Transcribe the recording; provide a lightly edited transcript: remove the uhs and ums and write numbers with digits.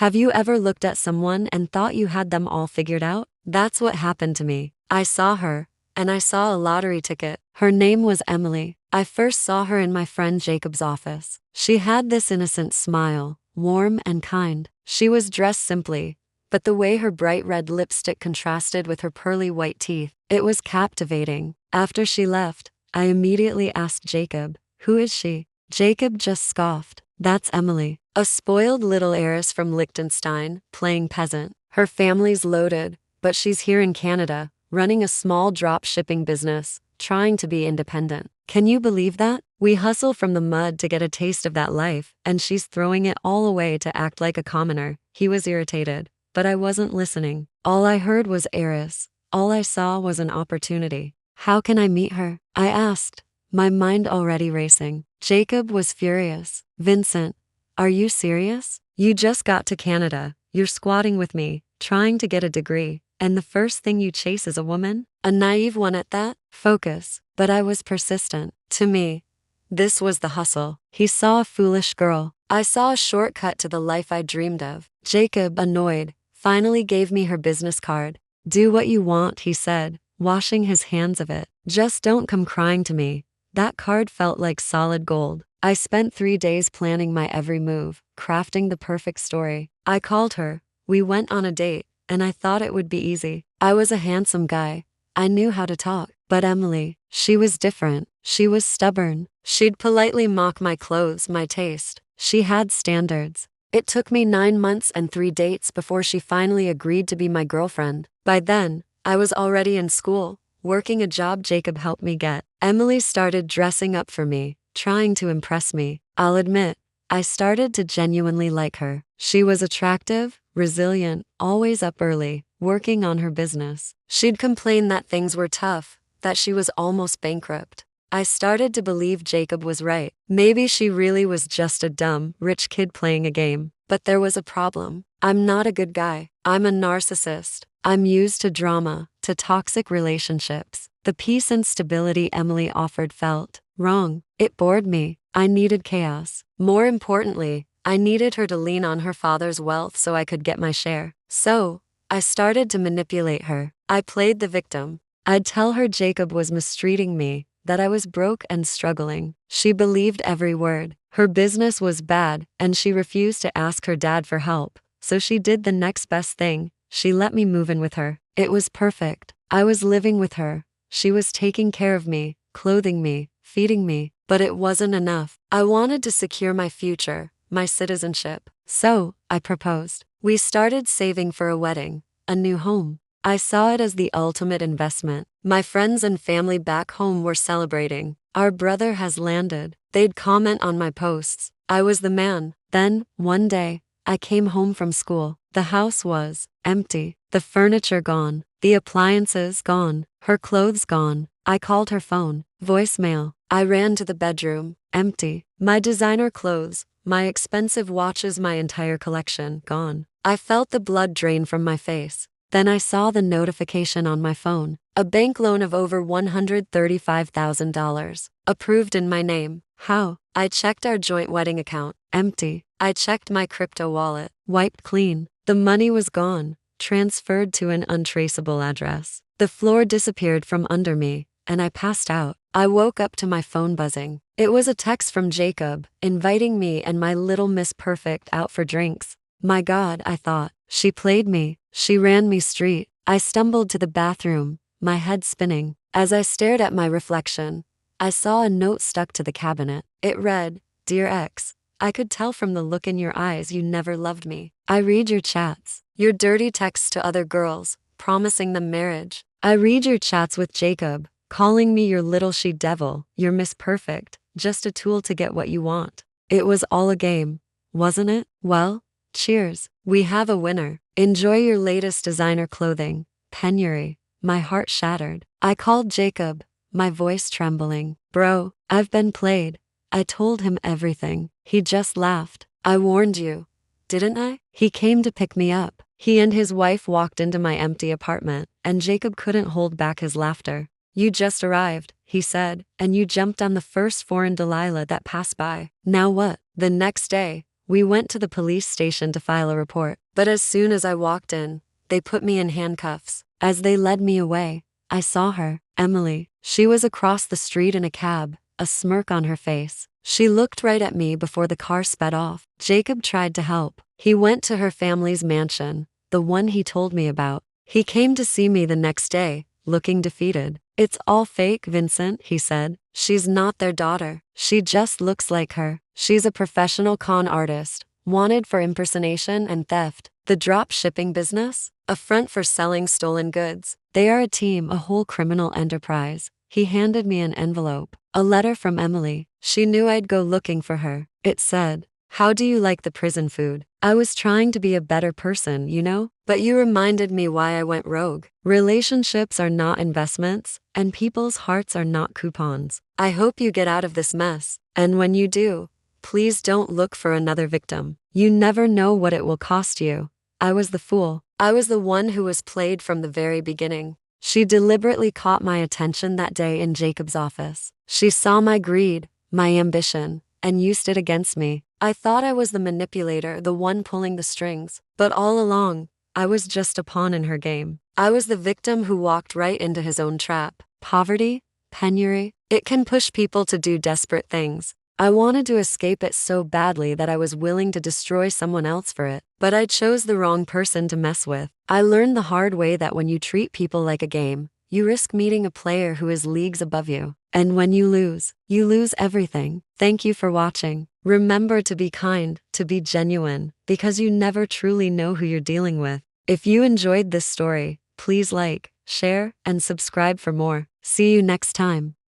Have you ever looked at someone and thought you had them all figured out? That's what happened to me. I saw her, and I saw a lottery ticket. Her name was Emily. I first saw her in my friend Jacob's office. She had this innocent smile, warm and kind. She was dressed simply, but the way her bright red lipstick contrasted with her pearly white teeth, it was captivating. After she left, I immediately asked Jacob, "Who is she?" Jacob just scoffed. "That's Emily, a spoiled little heiress from Liechtenstein, playing peasant. Her family's loaded, but she's here in Canada, running a small drop shipping business, trying to be independent. Can you believe that? We hustle from the mud to get a taste of that life, and she's throwing it all away to act like a commoner." He was irritated, but I wasn't listening. All I heard was heiress. All I saw was an opportunity. "How can I meet her?" I asked, my mind already racing. Jacob was furious. "Vincent, are you serious? You just got to Canada, you're squatting with me, trying to get a degree, and the first thing you chase is a woman? A naive one at that? Focus." But I was persistent. To me, this was the hustle. He saw a foolish girl. I saw a shortcut to the life I dreamed of. Jacob, annoyed, finally gave me her business card. "Do what you want," he said, washing his hands of it. "Just don't come crying to me." That card felt like solid gold. I spent 3 days planning my every move, crafting the perfect story. I called her, we went on a date, and I thought it would be easy. I was a handsome guy. I knew how to talk. But Emily, she was different. She was stubborn. She'd politely mock my clothes, my taste. She had standards. It took me 9 months and 3 dates before she finally agreed to be my girlfriend. By then, I was already in school, working a job Jacob helped me get. Emily started dressing up for me, trying to impress me. I'll admit, I started to genuinely like her. She was attractive, resilient, always up early, working on her business. She'd complain that things were tough, that she was almost bankrupt. I started to believe Jacob was right. Maybe she really was just a dumb, rich kid playing a game. But there was a problem. I'm not a good guy. I'm a narcissist. I'm used to drama, to toxic relationships. The peace and stability Emily offered felt wrong. It bored me. I needed chaos. More importantly, I needed her to lean on her father's wealth so I could get my share. So, I started to manipulate her. I played the victim. I'd tell her Jacob was mistreating me, that I was broke and struggling. She believed every word. Her business was bad, and she refused to ask her dad for help. So she did the next best thing. She let me move in with her. It was perfect. I was living with her. She was taking care of me, clothing me, feeding me. But it wasn't enough. I wanted to secure my future, my citizenship. So, I proposed. We started saving for a wedding, a new home. I saw it as the ultimate investment. My friends and family back home were celebrating. "Our brother has landed." They'd comment on my posts. I was the man. Then, one day, I came home from school. The house was empty. The furniture gone. The appliances gone. Her clothes gone. I called her phone. Voicemail. I ran to the bedroom. Empty. My designer clothes, my expensive watches, my entire collection, gone. I felt the blood drain from my face. Then I saw the notification on my phone. A bank loan of over $135,000. Approved in my name. How? I checked our joint wedding account. Empty. I checked my crypto wallet. Wiped clean. The money was gone. Transferred to an untraceable address. The floor disappeared from under me, and I passed out. I woke up to my phone buzzing. It was a text from Jacob, inviting me and my little Miss Perfect out for drinks. My God, I thought. She played me. She ran me street. I stumbled to the bathroom, my head spinning. As I stared at my reflection, I saw a note stuck to the cabinet. It read, "Dear X, I could tell from the look in your eyes you never loved me. I read your chats, your dirty texts to other girls, promising them marriage. I read your chats with Jacob, calling me your little she-devil, your Miss Perfect, just a tool to get what you want." It was all a game, wasn't it? Well, cheers. We have a winner. Enjoy your latest designer clothing. Penury. My heart shattered. I called Jacob, my voice trembling. "Bro, I've been played." I told him everything. He just laughed. "I warned you, didn't I?" He came to pick me up. He and his wife walked into my empty apartment, and Jacob couldn't hold back his laughter. "You just arrived," he said, "and you jumped on the first foreign Delilah that passed by. Now what?" The next day, We went to the police station to file a report. But as soon as I walked in, they put me in handcuffs. As they led me away, I saw her, Emily. She was across the street in a cab, a smirk on her face. She looked right at me before the car sped off. Jacob tried to help. He went to her family's mansion, the one he told me about. He came to see me the next day, looking defeated. "It's all fake, Vincent," he said. "She's not their daughter. She just looks like her. She's a professional con artist, wanted for impersonation and theft. The drop shipping business? A front for selling stolen goods. They are a team, a whole criminal enterprise." He handed me an envelope. A letter from Emily. She knew I'd go looking for her. It said, "How do you like the prison food?" I was trying to be a better person, you know? But you reminded me why I went rogue. Relationships are not investments, and people's hearts are not coupons. I hope you get out of this mess. And when you do, please don't look for another victim. You never know what it will cost you. I was the fool. I was the one who was played from the very beginning. She deliberately caught my attention that day in Jacob's office. She saw my greed, my ambition, and used it against me. I thought I was the manipulator, the one pulling the strings. But all along, I was just a pawn in her game. I was the victim who walked right into his own trap. Poverty, penury, it can push people to do desperate things. I wanted to escape it so badly that I was willing to destroy someone else for it. But I chose the wrong person to mess with. I learned the hard way that when you treat people like a game, you risk meeting a player who is leagues above you. And when you lose everything. Thank you for watching. Remember to be kind, to be genuine, because you never truly know who you're dealing with. If you enjoyed this story, please like, share, and subscribe for more. See you next time.